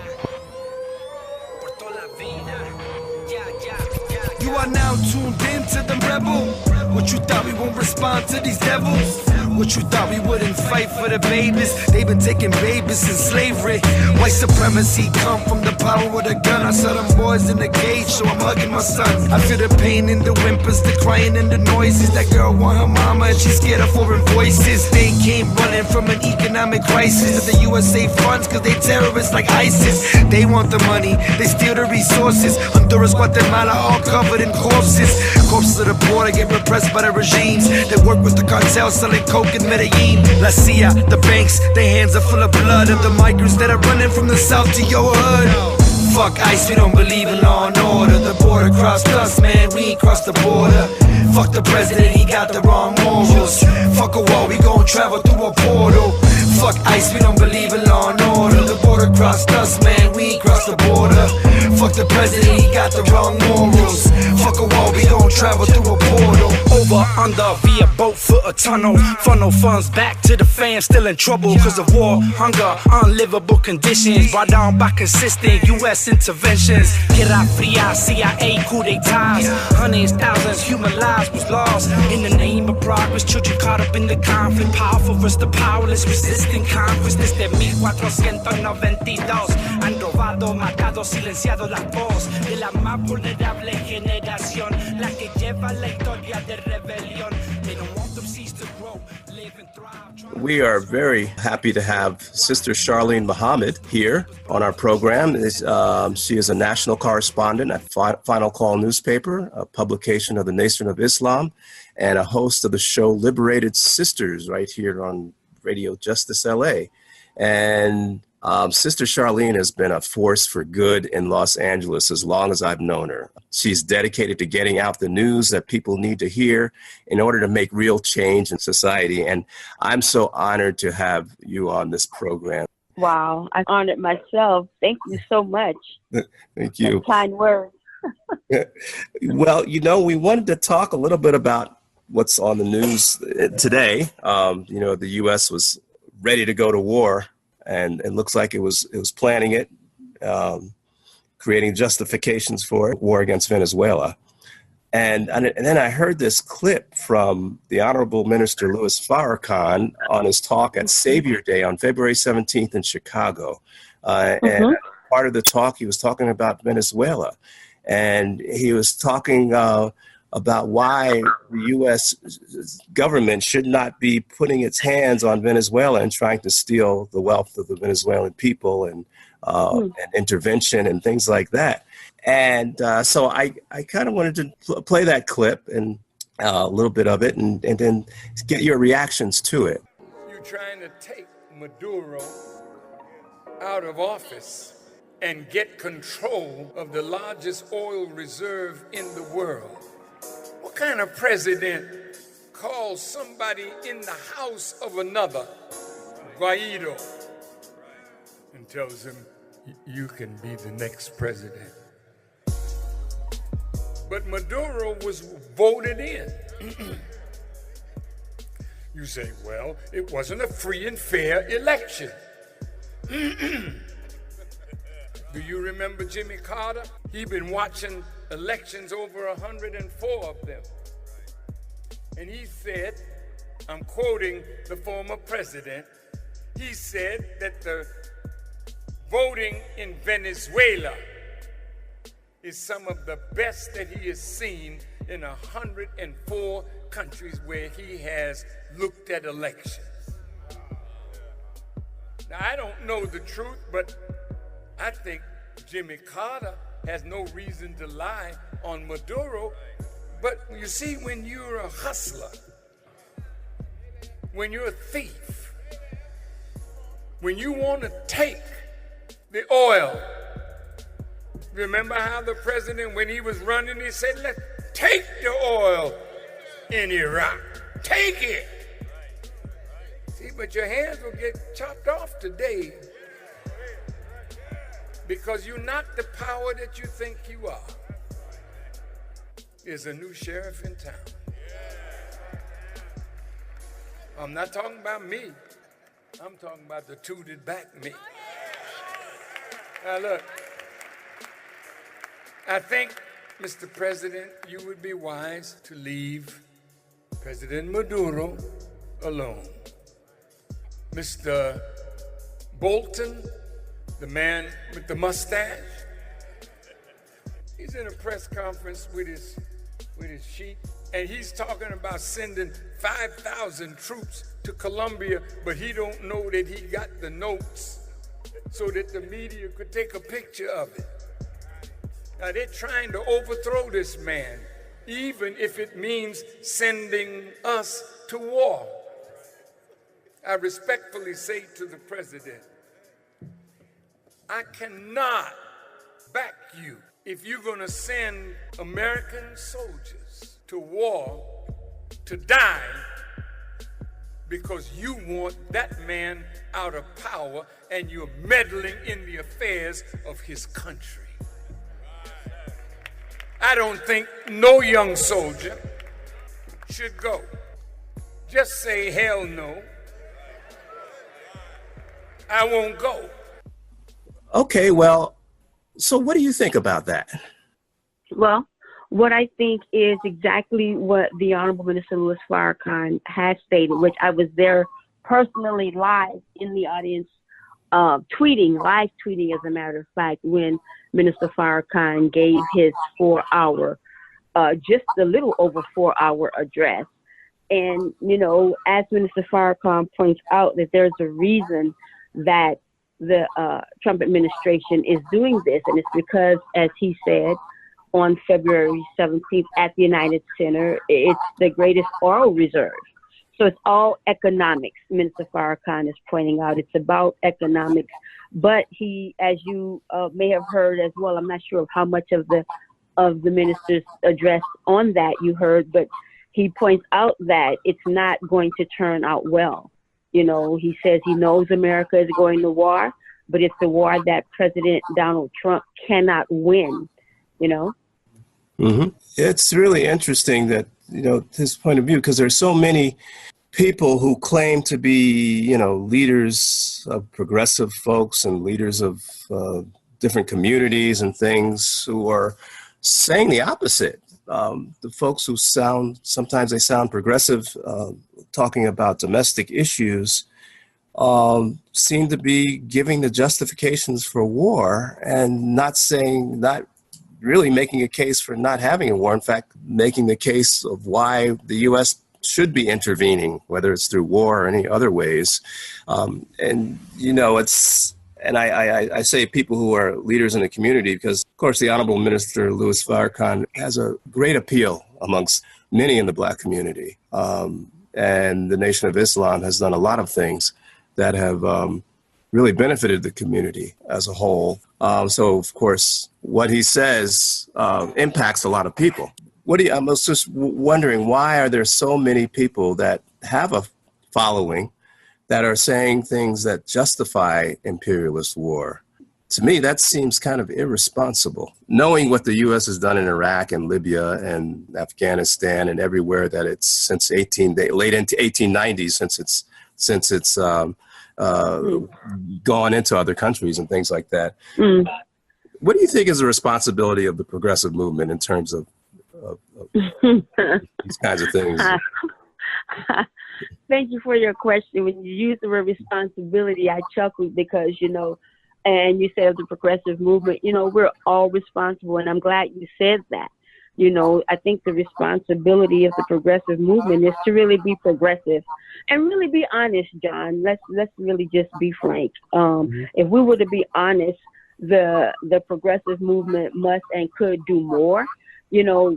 You are now tuned in to the rebel. What you thought we won't respond to these devils? What you thought we wouldn't fight for the babies? They've been taking babies in slavery. White supremacy come from the power of the gun. I saw them boys in the cage, so I'm hugging my son. I feel the pain in the whimpers, the crying and the noises. That girl want her mama and she's scared of foreign voices. They came running from an economic crisis that the USA funds cause they terrorists like ISIS. They want the money, they steal the resources. Honduras, Guatemala, all covered in corpses. Corpses of the poor that get repressed by the regimes that work with the cartels selling coke in Medellin. La CIA, the banks, their hands are full of blood of the migrants that are running from the south to your hood. Fuck ICE, we don't believe in law and order. The border crossed us, man, we ain't crossed the border. Fuck the president, he got the wrong morals. Fuck a wall, we gon' travel through a portal. Fuck ICE, we don't believe in law and order. The border crossed us, man, we ain't crossed the border. Fuck the president, he got the wrong morals. Fuck a wall, we gon' travel through a portal. Over, under, via boat, foot, a tunnel. Funnel funds back to the fans, still in trouble cause of war, hunger, unlivable conditions. Brought down by consistent US interventions. Guerra Fria, CIA, coup d'etats. Hundreds, thousands, human lives was lost in the name of progress. Children caught up in the conflict. Powerful versus the powerless, resisting conquest. Desde 1492 han robado, matado, silenciado la voz de la más vulnerable generación, la que lleva la historia de rebelión. They don't want them cease to grow, live and thrive. We are very happy to have Sister Charlene Muhammad here on our program. She is a national correspondent at Final Call newspaper, a publication of the Nation of Islam, and a host of the show Liberated Sisters right here on Radio Justice LA. And Sister Charlene has been a force for good in Los Angeles as long as I've known her. She's dedicated to getting out the news that people need to hear in order to make real change in society. And I'm so honored to have you on this program. Wow, I'm honored myself. Thank you so much. Thank you. Kind words. Well, you know, we wanted to talk a little bit about what's on the news today. You know, the U.S. was ready to go to war. And it looks like it was planning it, creating justifications for it, war against Venezuela. And then I heard this clip from the Honorable Minister Louis Farrakhan on his talk at Savior Day on February 17th in Chicago. And part of the talk, he was talking about Venezuela. And he was talking about why the U.S. government should not be putting its hands on Venezuela and trying to steal the wealth of the Venezuelan people and intervention and things like that. And so I kind of wanted to play that clip and a little bit of it and then get your reactions to it. You're trying to take Maduro out of office and get control of the largest oil reserve in the world. What kind of president calls somebody in the house of another, Guaido, and tells him, you can be the next president? But Maduro was voted in. You say, well, it wasn't a free and fair election. Do you remember Jimmy Carter? He'd been watching elections, over 104 of them. And he said, I'm quoting the former president, he said that the voting in Venezuela is some of the best that he has seen in 104 countries where he has looked at elections. Now, I don't know the truth, but I think Jimmy Carter has no reason to lie on Maduro. But you see, when you're a hustler, when you're a thief, when you want to take the oil. Remember how the president, when he was running, he said, let's take the oil in Iraq. Take it. See, but your hands will get chopped off today because you're not the power that you think you are. There's a new sheriff in town. I'm not talking about me. I'm talking about the two that back me. Now look, I think, Mr. President, you would be wise to leave President Maduro alone. Mr. Bolton, the man with the mustache, he's in a press conference with his sheet, and he's talking about sending 5,000 troops to Colombia, but he don't know that he got the notes so that the media could take a picture of it. Now they're trying to overthrow this man, even if it means sending us to war. I respectfully say to the president, I cannot back you if you're gonna send American soldiers to war to die because you want that man out of power and you're meddling in the affairs of his country. I don't think no young soldier should go. Just say hell no. I won't go. Okay, well, so what do you think about that? Well, what I think is exactly what the Honorable Minister Louis Farrakhan has stated, which I was there personally live in the audience, live tweeting as a matter of fact, when Minister Farrakhan gave his 4-hour, just a little over 4-hour address. And, you know, as Minister Farrakhan points out, that there's a reason that the Trump administration is doing this. And it's because, as he said on February 17th at the United Center, it's the greatest oil reserve. So it's all economics, Minister Farrakhan is pointing out. It's about economics. But he, as you may have heard as well, I'm not sure of how much of the minister's address on that you heard, but he points out that it's not going to turn out well. You know, he says he knows America is going to war, but it's a war that President Donald Trump cannot win, you know? Mm-hmm. It's really interesting that, you know, his point of view, because there's so many people who claim to be, you know, leaders of progressive folks and leaders of different communities and things who are saying the opposite. The folks who sometimes they sound progressive, talking about domestic issues, seem to be giving the justifications for war and not really making a case for not having a war. In fact, making the case of why the U.S. should be intervening, whether it's through war or any other ways. And, you know, I say people who are leaders in the community because, of course, the Honorable Minister Louis Farrakhan has a great appeal amongst many in the Black community. And the Nation of Islam has done a lot of things that have really benefited the community as a whole. So, of course, what he says impacts a lot of people. I was just wondering, why are there so many people that have a following that are saying things that justify imperialist war? To me, that seems kind of irresponsible. Knowing what the U.S. has done in Iraq and Libya and Afghanistan and everywhere that it's since late into 1890s, since it's gone into other countries and things like that. Mm. What do you think is the responsibility of the progressive movement in terms of these kinds of things? Thank you for your question. When you use the word responsibility, I chuckled because, you know, and you said the progressive movement, you know, we're all responsible. And I'm glad you said that. You know, I think the responsibility of the progressive movement is to really be progressive and really be honest, John. Let's really just be frank. If we were to be honest, the progressive movement must and could do more. You know,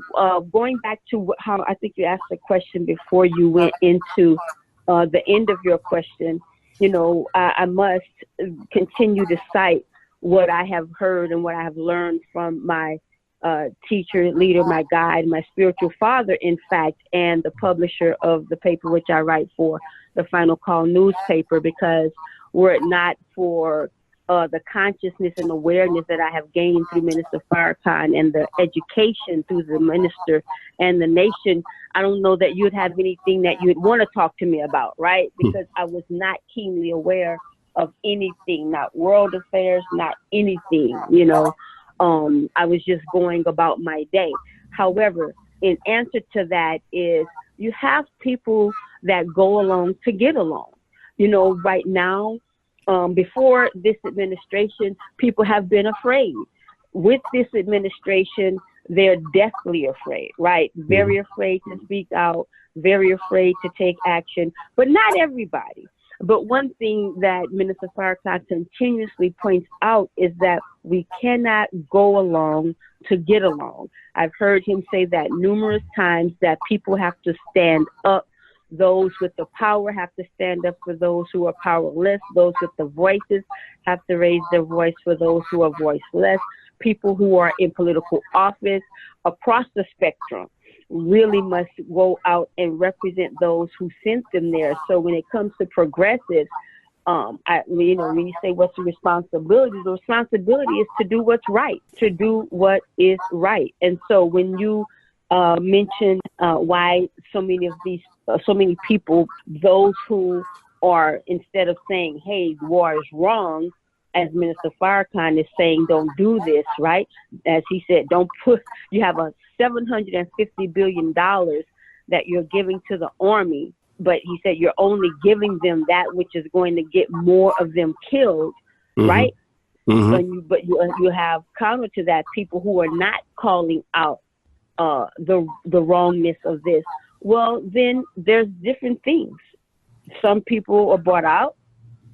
going back to how I think you asked a question before you went into the end of your question, you know, I must continue to cite what I have heard and what I have learned from my teacher, leader, my guide, my spiritual father, in fact, and the publisher of the paper which I write for, the Final Call newspaper, because were it not for the consciousness and awareness that I have gained through Minister Farrakhan and the education through the minister and the nation, I don't know that you'd have anything that you'd want to talk to me about, right? Because I was not keenly aware of anything, not world affairs, not anything, you know. I was just going about my day. However, in answer to that is you have people that go along to get along. You know, right now, before this administration, people have been afraid. With this administration, they're deathly afraid, right? Very afraid to speak out, very afraid to take action, but not everybody. But one thing that Minister Farrakhan continuously points out is that we cannot go along to get along. I've heard him say that numerous times, that people have to stand up. Those with the power have to stand up for those who are powerless. Those with the voices have to raise their voice for those who are voiceless. People who are in political office across the spectrum really must go out and represent those who sent them there. So when it comes to progressives, when you say what's the responsibility is to do what's right, to do what is right. And so when you mention why so many people, those who are, instead of saying, hey, war is wrong, as Minister Farrakhan is saying, don't do this, right? As he said, you have a $750 billion that you're giving to the army, but he said you're only giving them that which is going to get more of them killed, right? But you have counter to that people who are not calling out the wrongness of this. Well, then there's different things. Some people are brought out,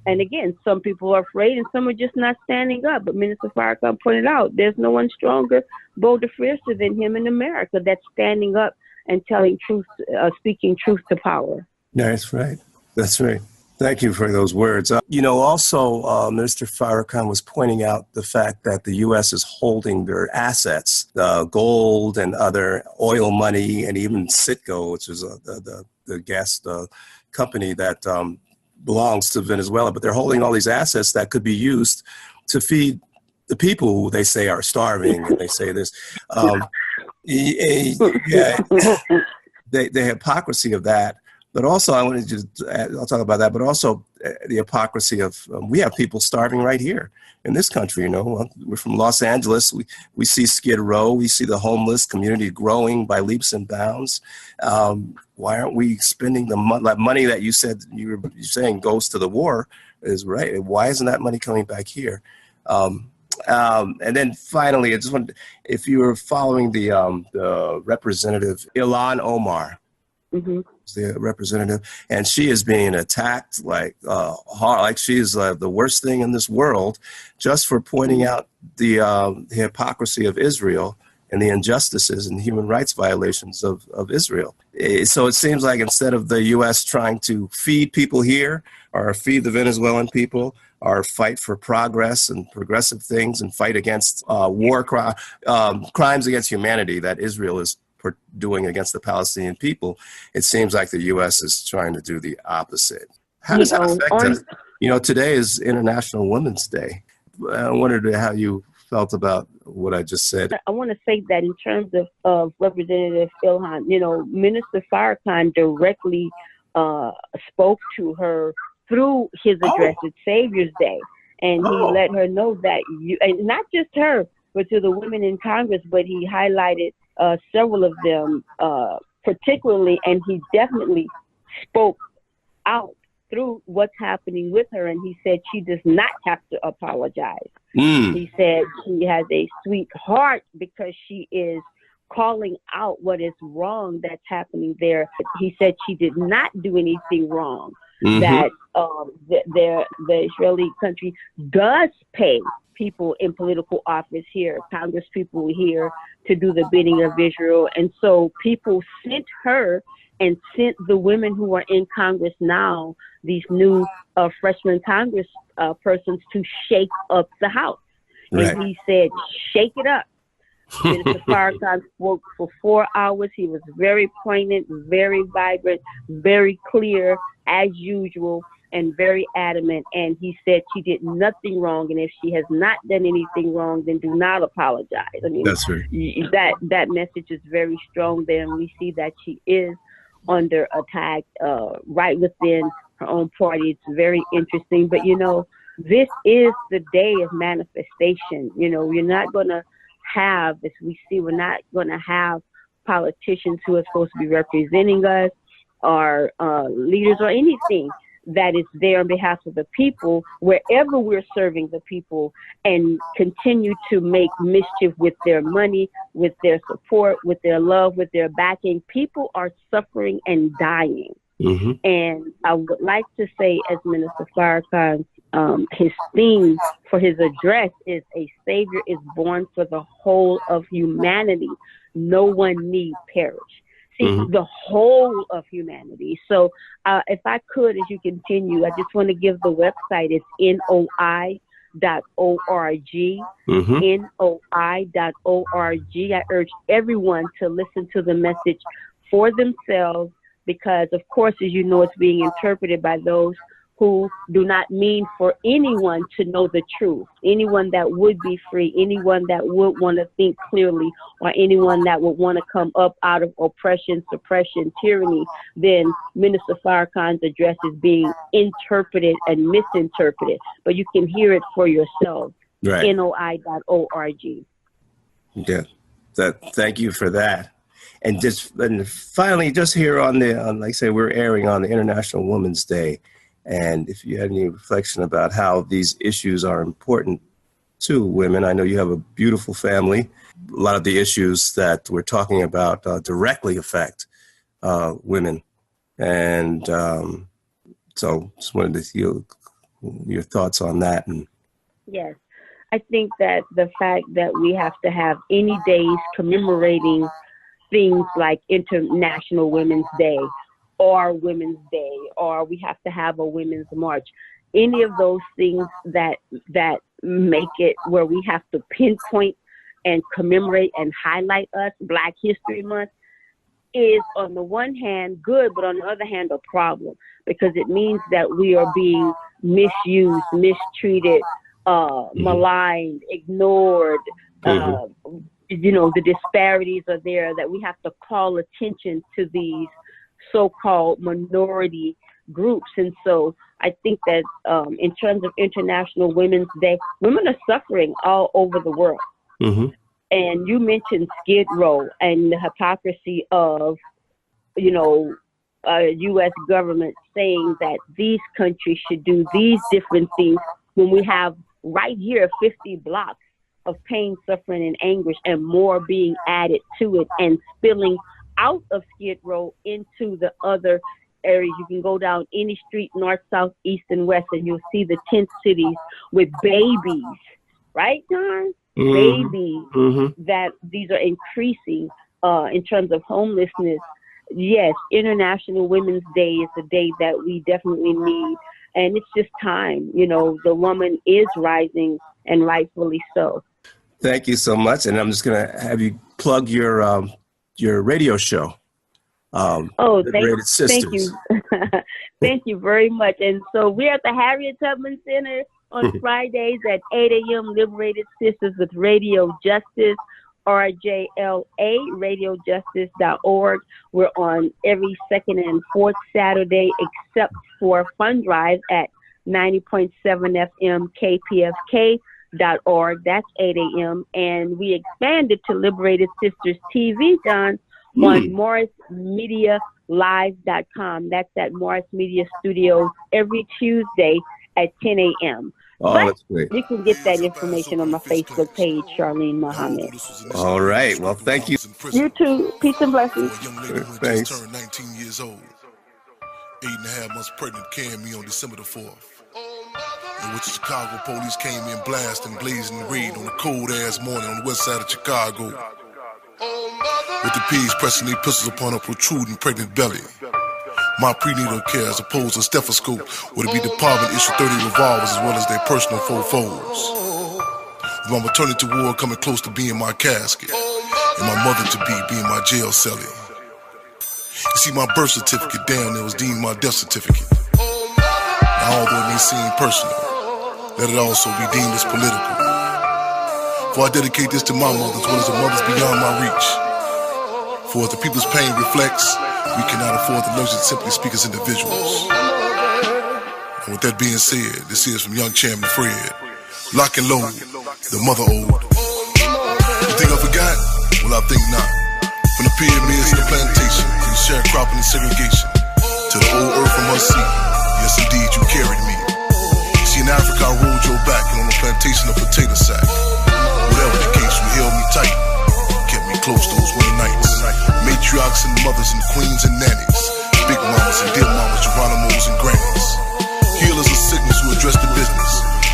and again, some people are afraid, and some are just not standing up. But Minister Farrakhan pointed out, there's no one stronger, bolder, fiercer than him in America that's standing up and telling truth, speaking truth to power. That's right. That's right. Thank you for those words. Also, Minister Farrakhan was pointing out the fact that the U.S. is holding their assets, gold and other oil money, and even Citgo, which is the gas company that belongs to Venezuela. But they're holding all these assets that could be used to feed the people who they say are starving. And they say this. The hypocrisy of that. But also, I'll talk about that, but also the hypocrisy of, we have people starving right here in this country, you know. We're from Los Angeles. We see Skid Row. We see the homeless community growing by leaps and bounds. Why aren't we spending the money that you said, you're saying goes to the war is right? Why isn't that money coming back here? And then finally, I just wanted, if you were following the representative Ilhan Omar, the representative, and she is being attacked like hard, like she is the worst thing in this world, just for pointing out the hypocrisy of Israel and the injustices and human rights violations of Israel. So it seems like instead of the U.S. trying to feed people here or feed the Venezuelan people or fight for progress and progressive things and fight against crimes against humanity that Israel is doing against the Palestinian people, it seems like the U.S. is trying to do the opposite. How does that affect us? You know, today is International Women's Day. I wondered how you felt about what I just said. I want to say that in terms of Representative Ilhan, you know, Minister Farrakhan directly spoke to her through his address at Savior's Day, and he let her know that and not just her, but to the women in Congress, but he highlighted several of them particularly, and he definitely spoke out through what's happening with her, and he said she does not have to apologize. He said she has a sweet heart because she is calling out what is wrong that's happening there. He said she did not do anything wrong, that the Israeli country does pay people in political office here, Congress people here, to do the bidding of Israel. And so people sent her and sent the women who are in Congress now, these new freshman Congress persons, to shake up the House. Right. And he said, shake it up. Minister Farrakhan spoke for 4 hours. He was very poignant, very vibrant, very clear as usual, and very adamant. And he said she did nothing wrong, and if she has not done anything wrong, then do not apologize. I mean, That's right. That message is very strong there, and we see that she is under attack right within her own party. It's very interesting. But, you know, this is the day of manifestation. You know, you're not going to have, as we see, we're not going to have politicians who are supposed to be representing us, or leaders, or anything that is there on behalf of the people, wherever we're serving the people, and continue to make mischief with their money, with their support, with their love, with their backing. People are suffering and dying. Mm-hmm. And I would like to say, as Minister Farrakhan, his theme for his address is "A Savior is born for the whole of humanity. No one need perish." See, the whole of humanity. So if I could, as you continue, I just want to give the website. It's noi.org, noi.org. I urge everyone to listen to the message for themselves, because, of course, as you know, it's being interpreted by those who do not mean for anyone to know the truth, anyone that would be free, anyone that would want to think clearly, or anyone that would want to come up out of oppression, suppression, tyranny. Then Minister Farrakhan's address is being interpreted and misinterpreted, but you can hear it for yourself. Right. noi.org. Yeah, thank you for that. And finally, just here on like I say, we're airing on the International Women's Day. And if you had any reflection about how these issues are important to women, I know you have a beautiful family. A lot of the issues that we're talking about directly affect women. And so just wanted to hear your thoughts on that. And yes, I think that the fact that we have to have any days commemorating things like International Women's Day, or Women's Day, or we have to have a Women's March, any of those things that make it where we have to pinpoint and commemorate and highlight us, Black History Month, is on the one hand good, but on the other hand a problem, because it means that we are being misused, mistreated, maligned, ignored. You know, the disparities are there, that we have to call attention to these so-called minority groups. And so I think that in terms of International Women's Day, women are suffering all over the world. And you mentioned Skid Row and the hypocrisy of, you know, U.S. government saying that these countries should do these different things, when we have right here 50 blocks of pain, suffering, and anguish, and more being added to it and spilling out of Skid Row into the other areas. You can go down any street, north, south, east, and west, and you'll see the tent cities with babies, right, John? Babies, that these are increasing in terms of homelessness. Yes, International Women's Day is a day that we definitely need, and it's just time. You know, the woman is rising, and rightfully so. Thank you so much, and I'm just going to have you plug your radio show. Thank you. Thank you very much. And so we're at the Harriet Tubman Center on Fridays at 8 a.m. Liberated Sisters with Radio Justice, RJLA, radiojustice.org. We're on every second and fourth Saturday, except for Fund Drive at 90.7 FM KPFK.org. That's 8 a.m. And we expanded to Liberated Sisters TV, John, on MorrisMediaLive.com. That's at Morris Media Studios every Tuesday at 10 a.m. Oh, but that's great. you can get that information on my Facebook page, Charlene Muhammad. All right. Well, thank you. You too. Peace and blessings. Thanks. Turned 19 years old. 8.5 months pregnant, carrying me on December the 4th. In which Chicago police came in blasting, blazing the raid on a cold-ass morning on the west side of Chicago. With the pigs pressing their pistols upon a protruding pregnant belly. My prenatal care, as opposed to a stethoscope, would be department issue 30 revolvers as well as their personal 4 foes. my maternity ward coming close to being my casket, and my mother-to-be being my jail cellie. You see, my birth certificate down there was deemed my death certificate. Now, although it may seem personal, let it also be deemed as political. For I dedicate this to my mother as well as the mothers beyond my reach. For as the people's pain reflects, we cannot afford the luxury to simply speak as individuals. And with that being said, this is from Young Chairman Fred. Lock and load, the mother ode. You think I forgot? Well, I think not. From the pyramids to the plantation, to the sharecropping and segregation, to the old earth from us sea. Yes, indeed, you carried me. See, in Africa, I rolled your back, and on the plantation, a potato sack. Whatever the case, you held me tight, kept me close those winter nights. Matriarchs and mothers and queens and nannies, big mamas and dear mamas, Geronimos and grannies. Healers of sickness who address the business,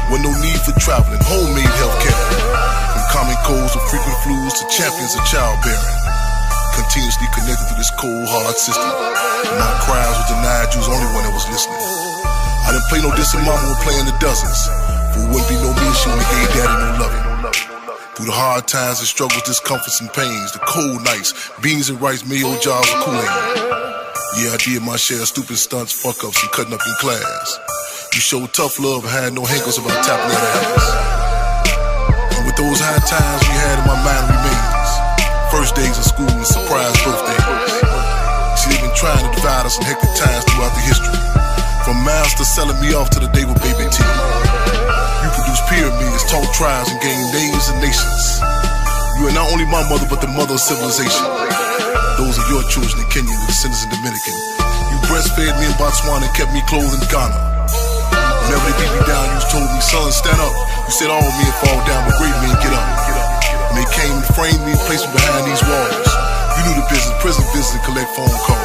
with no need for traveling, homemade health care. From common colds to frequent flus to champions of childbearing. Continuously connected to this cold, hard system. And my cries were denied, you was the only one that was listening. I didn't play no dissing, mama would play in the dozens. For it wouldn't be no me if she only gave daddy no loving. Through the hard times and struggles, discomforts and pains, the cold nights, beans and rice, mayo jars of Kool-Aid. Yeah, I did my share of stupid stunts, fuck-ups, and cutting up in class. You showed tough love and had no hankers about tapping at apples. And with those high times we had in my mind remains. First days of school and surprise birthdays. See, they've been trying to divide us in hectic times throughout the history. From master selling me off to the day with baby T. You produce pyramids, taught tribes, and gained names and nations. You are not only my mother, but the mother of civilization. Those are your children in Kenya, the descendants in Dominican. You breastfed me in Botswana and kept me clothed in Ghana. Whenever they beat me down, you told me, son, stand up. You said all men fall down, but great men get up. And they came and framed me and placed me behind these walls. You knew the business, prison visits, and collect phone calls.